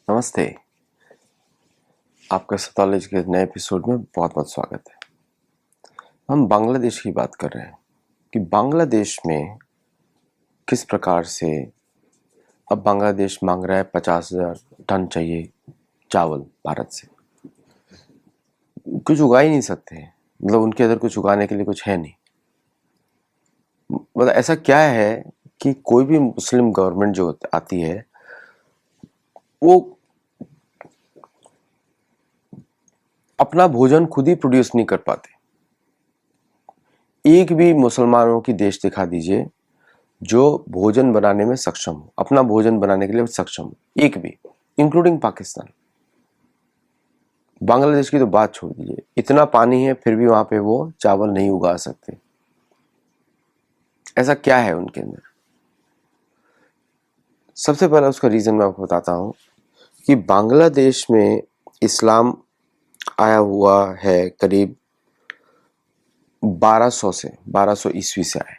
नमस्ते। आपका सतॉलॉजी के नए एपिसोड में बहुत बहुत स्वागत है। हम बांग्लादेश की बात कर रहे हैं कि बांग्लादेश में किस प्रकार से अब बांग्लादेश मांग रहा है 50,000 टन चाहिए चावल भारत से। कुछ उगा ही नहीं सकते, मतलब उनके अंदर कुछ उगाने के लिए कुछ है नहीं। मतलब ऐसा क्या है कि कोई भी मुस्लिम गवर्नमेंट जो आती है वो अपना भोजन खुद ही प्रोड्यूस नहीं कर पाते। एक भी मुसलमानों की देश दिखा दीजिए जो भोजन बनाने में सक्षम हो, अपना भोजन बनाने के लिए सक्षम हो, एक भी, इंक्लूडिंग पाकिस्तान। बांग्लादेश की तो बात छोड़ दीजिए, इतना पानी है फिर भी वहां पे वो चावल नहीं उगा सकते। ऐसा क्या है उनके अंदर? सबसे पहला उसका रीजन मैं आपको बताता हूं कि बांग्लादेश में इस्लाम आया हुआ है करीब 1200 ईस्वी से आया।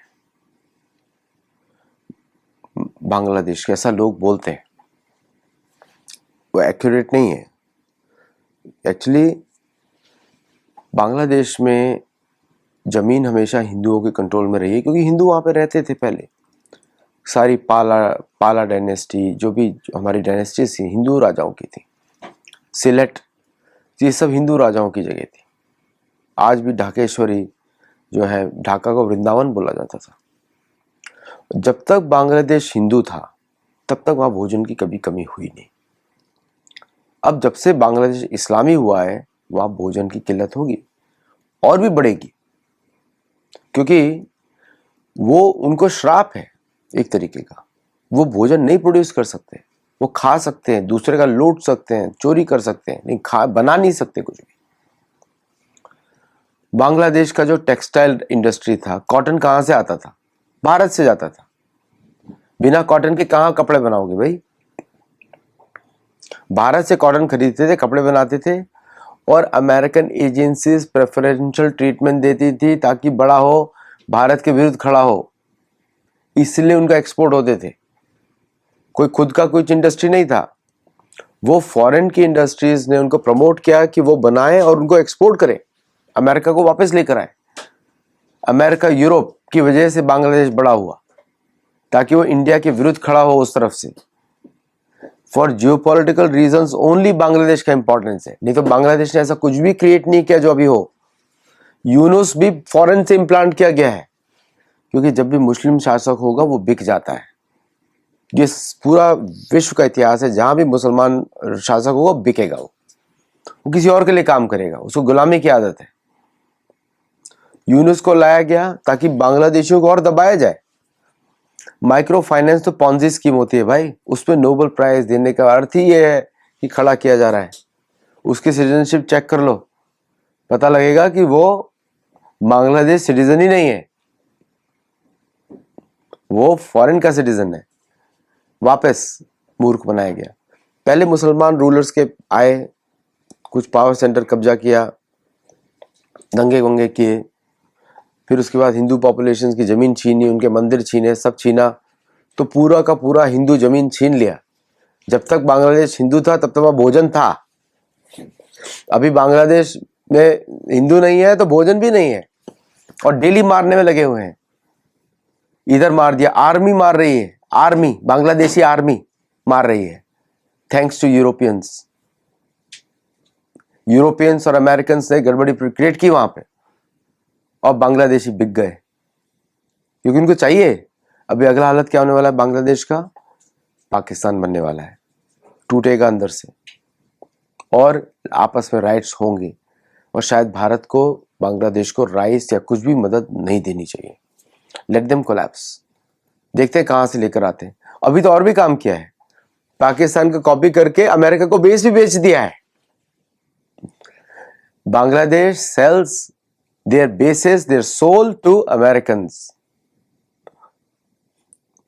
बांग्लादेश के ऐसा लोग बोलते हैं, वो एक्यूरेट नहीं है। एक्चुअली बांग्लादेश में जमीन हमेशा हिंदुओं के कंट्रोल में रही है क्योंकि हिंदू वहां पे रहते थे पहले। सारी पाला डायनेस्टी, जो भी हमारी डायनेस्टी थी हिंदू राजाओं की थी। सिलेट, ये सब हिंदू राजाओं की जगह थी। आज भी ढाकेश्वरी जो है, ढाका को वृंदावन बोला जाता था। जब तक बांग्लादेश हिंदू था तब तक वहां भोजन की कभी कमी हुई नहीं। अब जब से बांग्लादेश इस्लामी हुआ है वहां भोजन की किल्लत होगी और भी बढ़ेगी, क्योंकि वो उनको श्राप है एक तरीके का। वो भोजन नहीं प्रोड्यूस कर सकते। वो खा सकते हैं, दूसरे का लूट सकते हैं, चोरी कर सकते हैं, नहीं बना नहीं सकते कुछ भी। बांग्लादेश का जो टेक्सटाइल इंडस्ट्री था, कॉटन कहां से आता था? भारत से जाता था। बिना कॉटन के कहां कपड़े बनाओगे भाई? भारत से कॉटन खरीदते थे, कपड़े बनाते थे, और अमेरिकन एजेंसीज प्रेफरेंशियल ट्रीटमेंट देती थी ताकि बड़ा हो, भारत के विरुद्ध खड़ा हो, इसलिए उनका एक्सपोर्ट होते थे। कोई खुद का कुछ इंडस्ट्री नहीं था। वो फॉरेन की इंडस्ट्रीज ने उनको प्रमोट किया कि वो बनाए और उनको एक्सपोर्ट करें, अमेरिका को वापस लेकर आए। अमेरिका यूरोप की वजह से बांग्लादेश बड़ा हुआ ताकि वो इंडिया के विरुद्ध खड़ा हो उस तरफ से। For geopolitical reasons only Bangladesh का इंपॉर्टेंस है, नहीं तो बांग्लादेश ने ऐसा कुछ भी क्रिएट नहीं किया जो अभी हो। यूनुस भी फॉरेन से इंप्लांट किया गया है, क्योंकि जब भी मुस्लिम शासक होगा वो बिक जाता है। ये पूरा विश्व का इतिहास है, जहां भी मुसलमान शासक होगा बिकेगा। वो किसी और के लिए काम करेगा, उसको गुलामी की आदत है। यूनुस को लाया गया ताकि बांग्लादेशियों को और दबाया जाए। माइक्रो फाइनेंस तो पॉन्जी स्कीम होती है भाई, उसमें नोबेल प्राइज देने का अर्थ ही ये है कि खड़ा किया जा रहा है। उसकी सिटीजनशिप चेक कर लो, पता लगेगा कि वो बांग्लादेश सिटीजन ही नहीं है, वो फॉरेन का सिटीजन है। वापस मूर्ख बनाया गया। पहले मुसलमान रूलर्स के आए, कुछ पावर सेंटर कब्जा किया, दंगे वंगे किए, फिर उसके बाद हिंदू पॉपुलेशन की जमीन छीनी, उनके मंदिर छीने, सब छीना, तो पूरा का पूरा हिंदू जमीन छीन लिया। जब तक बांग्लादेश हिंदू था तब तक वहां भोजन था। अभी बांग्लादेश में हिंदू नहीं है तो भोजन भी नहीं है, और डेली मारने में लगे हुए हैं। इधर मार दिया, आर्मी मार रही है, आर्मी, बांग्लादेशी आर्मी मार रही है, थैंक्स टू यूरोपियंस। यूरोपियंस और अमेरिकन ने गड़बड़ी क्रिएट की वहां पे, और बांग्लादेशी बिक गए क्योंकि उनको चाहिए। अभी अगला हालत क्या होने वाला है बांग्लादेश का? पाकिस्तान बनने वाला है, टूटेगा अंदर से, और आपस में राइट्स होंगे, और शायद भारत को बांग्लादेश को राइस या कुछ भी मदद नहीं देनी चाहिए। लेट देम कोलैप्स, देखते हैं कहां से लेकर आते हैं। अभी तो और भी काम किया है, पाकिस्तान का कॉपी करके अमेरिका को बेस भी बेच दिया है। Bangladesh sells their bases, their soul to Americans,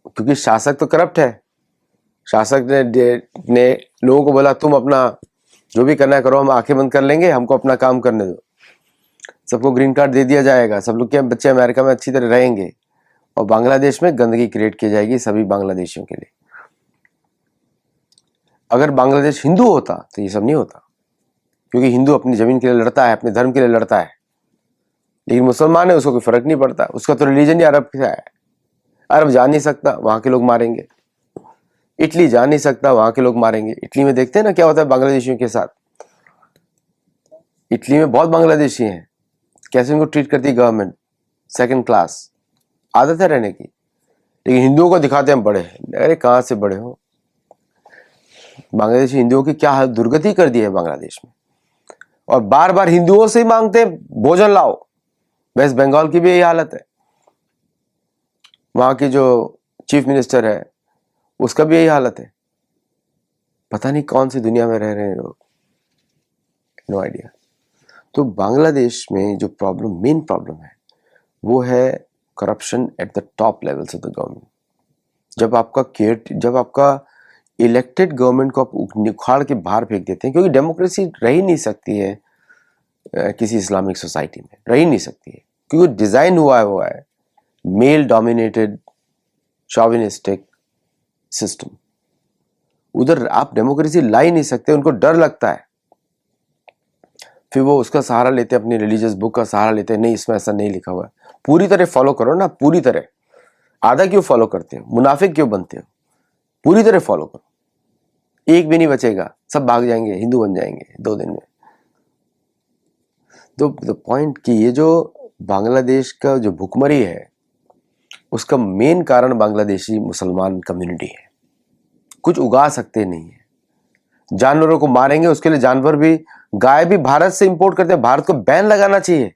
क्योंकि शासक तो करप्ट है। शासक ने लोगों को बोला तुम अपना जो भी करना है करो, हम आंखें बंद कर लेंगे, हमको अपना काम करने दो। सबको ग्रीन कार्ड दे दिया जाएगा, सब लोग के बच्चे अमेरिका में अच्छी तरह रहेंगे, और बांग्लादेश में गंदगी क्रिएट की जाएगी सभी बांग्लादेशियों के लिए। अगर बांग्लादेश हिंदू होता तो ये सब नहीं होता, क्योंकि हिंदू अपनी जमीन के लिए लड़ता है, अपने धर्म के लिए लड़ता है। लेकिन मुसलमान है, उसको कोई फर्क नहीं पड़ता, उसका तो रिलीजन ही अरब का है। अरब जा नहीं सकता, वहां के लोग मारेंगे। इटली जा नहीं सकता, वहां के लोग मारेंगे। इटली में देखते हैं ना क्या होता है बांग्लादेशियों के साथ। इटली में बहुत बांग्लादेशी हैं, कैसे उनको ट्रीट करती है गवर्नमेंट, सेकंड क्लास, आदत है रहने की। लेकिन हिंदुओं को दिखाते हैं बड़े हैं। अरे कहाँ से बड़े हो, बांग्लादेशी हिंदुओं की क्या दुर्गति कर दी है बांग्लादेश में। और बार बार हिंदुओं से ही मांगते हैं भोजन लाओ। वेस्ट बंगाल की भी यही हालत है, वहां की जो चीफ मिनिस्टर है उसका भी यही हालत है। पता नहीं कौन सी दुनिया में रह रहे हैं लोग, नो आइडिया। तो बांग्लादेश में जो प्रॉब्लम, मेन प्रॉब्लम है, वो है corruption at the top levels of the government. जब आपका इलेक्टेड गवर्नमेंट को आप उखाड़ के बाहर फेंक देते हैं, क्योंकि डेमोक्रेसी रह ही नहीं सकती है किसी इस्लामिक सोसाइटी में, रह ही नहीं सकती है, क्योंकि डिजाइन हुआ है मेल डोमिनेटेड शॉविनिस्टिक सिस्टम। उधर आप डेमोक्रेसी ला ही नहीं सकते, उनको डर लगता है। फिर वो उसका सहारा लेते हैं, अपनी रिलीजियस बुक का सहारा लेते हैं, नहीं इसमें ऐसा नहीं लिखा हुआ है। पूरी तरह फॉलो करो ना, पूरी तरह। आधा क्यों फॉलो करते हो, मुनाफिक क्यों बनते हो? पूरी तरह फॉलो करो, एक भी नहीं बचेगा, सब भाग जाएंगे, हिंदू बन जाएंगे 2 दिन में। तो द पॉइंट कि ये जो बांग्लादेश का जो भुखमरी है, उसका मेन कारण बांग्लादेशी मुसलमान कम्युनिटी है। कुछ उगा सकते नहीं है, जानवरों को मारेंगे, उसके लिए जानवर भी, गाय भी भारत से इंपोर्ट करते हैं। भारत को बैन लगाना चाहिए,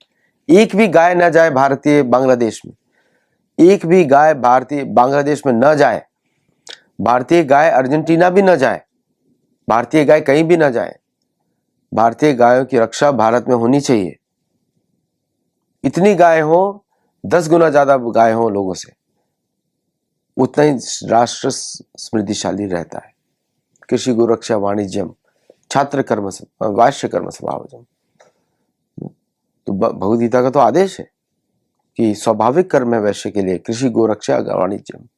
एक भी गाय ना जाए भारतीय बांग्लादेश में, एक भी गाय भारतीय बांग्लादेश में न जाए। भारतीय गाय अर्जेंटीना भी न जाए, भारतीय गाय कहीं भी ना जाए। भारतीय गायों की रक्षा भारत में होनी चाहिए। इतनी गाय हो, 10 गुना ज्यादा गाय हो लोगों से, उतना ही राष्ट्र समृद्धिशाली रहता है। कृषि गोरक्षा वाणिज्यम छात्र कर्म वाश्य कर्म स्वभावजम। तो भगवद गीता का तो आदेश है कि स्वाभाविक कर्म है वैश्य के लिए कृषि गोरक्षा वाणिज्यम।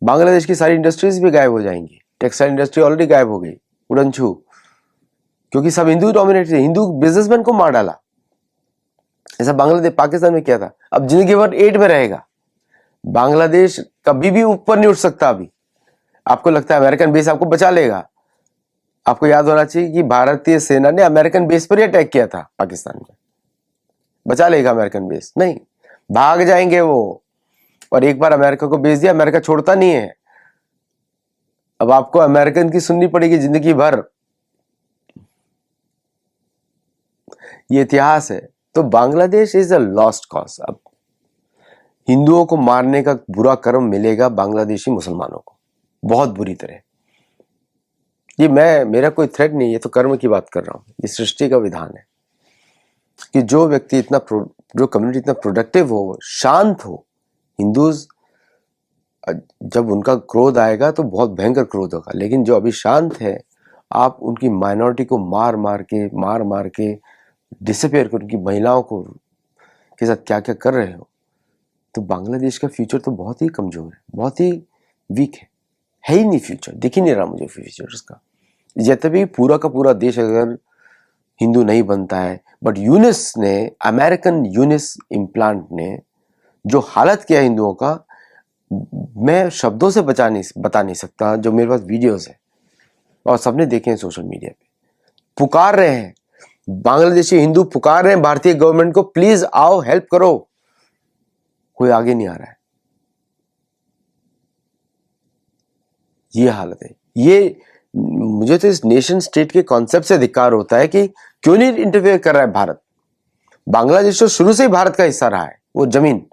बांग्लादेश की सारी इंडस्ट्रीज भी गायब हो जाएंगी, टेक्सटाइल इंडस्ट्री ऑलरेडी गायब हो गई, उड़नछू, क्योंकि सब हिंदू डोमिनेटेड, हिंदू बिजनेसमैन को मार डाला। ऐसा बांग्लादेश पाकिस्तान में किया था। अब जिंदगी भर 8 में रहेगा। बांग्लादेश कभी भी ऊपर नहीं उठ सकता। अभी आपको लगता है अमेरिकन बेस आपको बचा लेगा? आपको याद होना चाहिए कि भारतीय सेना ने अमेरिकन बेस पर ही अटैक किया था पाकिस्तान में। बचा लेगा अमेरिकन बेस? नहीं, भाग जाएंगे वो। और एक बार अमेरिका को बेच दिया, अमेरिका छोड़ता नहीं है। अब आपको अमेरिकन की सुननी पड़ेगी जिंदगी भर। ये इतिहास है। तो Bangladesh is a lost cause. अब हिंदुओं को मारने का बुरा कर्म मिलेगा बांग्लादेशी मुसलमानों को, बहुत बुरी तरह। ये मेरा कोई थ्रेट नहीं, ये तो कर्म की बात कर रहा हूं। ये सृष्टि का विधान है कि जो व्यक्ति जो कम्युनिटी इतना प्रोडक्टिव हो, शांत हो, हिंदूज जब उनका क्रोध आएगा तो बहुत भयंकर क्रोध होगा। लेकिन जो अभी शांत है, आप उनकी माइनॉरिटी को मार मार के डिसअपियर कर, उनकी महिलाओं को के साथ क्या क्या कर रहे हो, तो बांग्लादेश का फ्यूचर तो बहुत ही कमजोर है, बहुत ही वीक है ही नहीं फ्यूचर, दिख ही नहीं रहा मुझे फ्यूचर उसका। यद्यपि पूरा का पूरा देश अगर हिंदू नहीं बनता है, बट यूनिस ने, अमेरिकन यूनिस इम्प्लांट ने जो हालत किया हिंदुओं का, मैं शब्दों से बता नहीं सकता। जो मेरे पास वीडियोस है और सबने देखे हैं सोशल मीडिया पे, पुकार रहे हैं, बांग्लादेशी हिंदू पुकार रहे हैं भारतीय गवर्नमेंट को, प्लीज आओ हेल्प करो। कोई आगे नहीं आ रहा है। ये हालत है। ये मुझे तो इस नेशन स्टेट के कॉन्सेप्ट से धिक्कार होता है कि क्यों नहीं इंटरफेयर कर रहा है भारत। बांग्लादेश तो शुरू से ही भारत का हिस्सा रहा है। वो जमीन,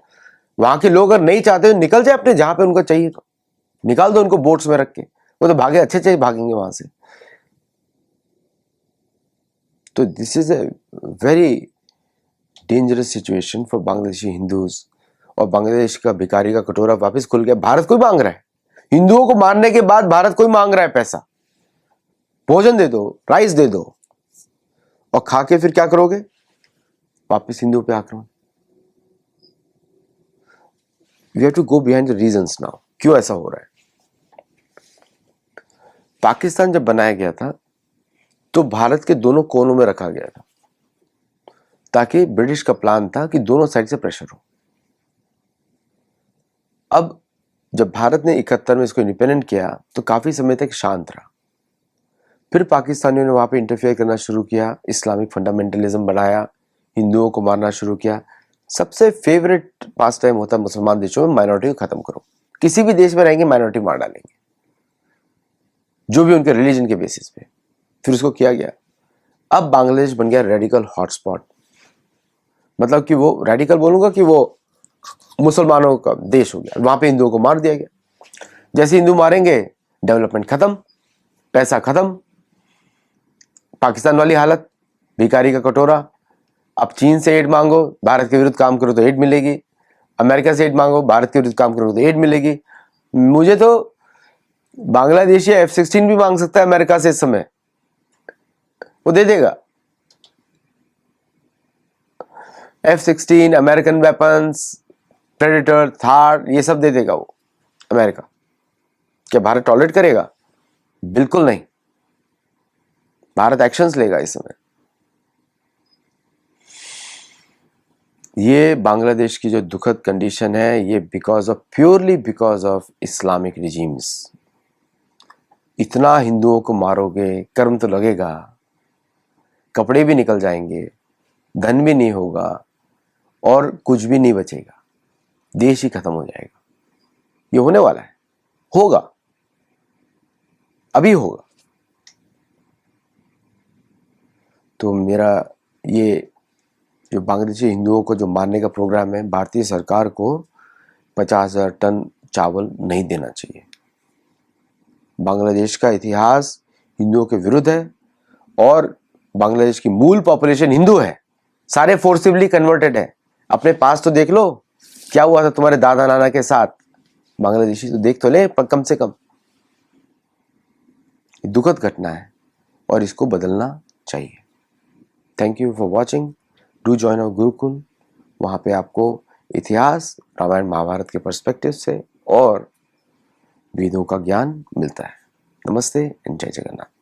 वहां के लोग अगर नहीं चाहते तो निकल जाए अपने जहां पे उनको चाहिए, तो निकाल दो उनको बोट्स में रख के, वो तो भागे, अच्छे भागेंगे वहां से। तो this is a very dangerous situation for Bangladeshi Hindus. और बांग्लादेश का भिखारी का कटोरा वापस खुल गया। भारत कोई मांग रहा है, हिंदुओं को मारने के बाद भारत कोई मांग रहा है पैसा, भोजन दे दो, राइस दे दो, और खा के फिर क्या करोगे? वापस हिंदुओं पे आक्रमण। We have to go behind the reasons now, क्यों ऐसा हो रहा है। पाकिस्तान जब बनाया गया था तो भारत के दोनों कोनों में रखा गया था, ताकि ब्रिटिश का प्लान था कि दोनों साइड से प्रेशर हो। अब जब भारत ने 71 में इसको इंडिपेंडेंट किया तो काफी समय तक शांत रहा। फिर पाकिस्तानियों ने वहां पे इंटरफेयर करना शुरू किया, इस्लामिक फंडामेंटलिज्म बढ़ाया, हिंदुओं को मारना शुरू किया। सबसे फेवरेट पास टाइम होता है मुसलमान देशों में, माइनॉरिटी को खत्म करो। किसी भी देश में रहेंगे माइनॉरिटी मार डालेंगे, जो भी उनके रिलीजन के बेसिस पे। फिर उसको किया गया। अब बांग्लादेश बन गया रेडिकल हॉटस्पॉट। मतलब कि वो रेडिकल बोलूंगा कि वो मुसलमानों का देश हो गया। वहां पे हिंदुओं को मार दिया गया। जैसे हिंदू मारेंगे, डेवलपमेंट खत्म, पैसा खत्म। पाकिस्तान वाली हालत, भिखारी का कटोरा। अब चीन से एड मांगो, भारत के विरुद्ध काम करो तो एड मिलेगी। अमेरिका से एड मांगो, भारत के विरुद्ध काम करो तो एड मिलेगी। मुझे तो बांग्लादेशी F-16 भी मांग सकता है अमेरिका से इस समय, वो दे देगा। F-16, American weapons, predator, Thar, ये सब दे देगा वो अमेरिका। क्या भारत टॉलरेट करेगा? बिल्कुल नहीं। भारत एक्शंस लेगा इस समय। ये बांग्लादेश की जो दुखद कंडीशन है, ये purely because of Islamic regimes. इतना हिंदुओं को मारोगे, कर्म तो लगेगा, कपड़े भी निकल जाएंगे, धन भी नहीं होगा और कुछ भी नहीं बचेगा, देश ही खत्म हो जाएगा। ये होने वाला है, होगा, अभी होगा। तो मेरा ये जो बांग्लादेशी हिंदुओं को जो मारने का प्रोग्राम है, भारतीय सरकार को 50,000 टन चावल नहीं देना चाहिए। बांग्लादेश का इतिहास हिंदुओं के विरुद्ध है और बांग्लादेश की मूल पॉपुलेशन हिंदू है, सारे फोर्सिबली कन्वर्टेड है। अपने पास तो देख लो क्या हुआ था तुम्हारे दादा नाना के साथ, बांग्लादेशी तो देख तो ले कम से कम। दुखद घटना है और इसको बदलना चाहिए। Thank you for watching. Do join our Gurukul. वहाँ पे आपको इतिहास, रामायण महाभारत के पर्सपेक्टिव से और वेदों का ज्ञान मिलता है। नमस्ते एंड जय जगन्नाथ।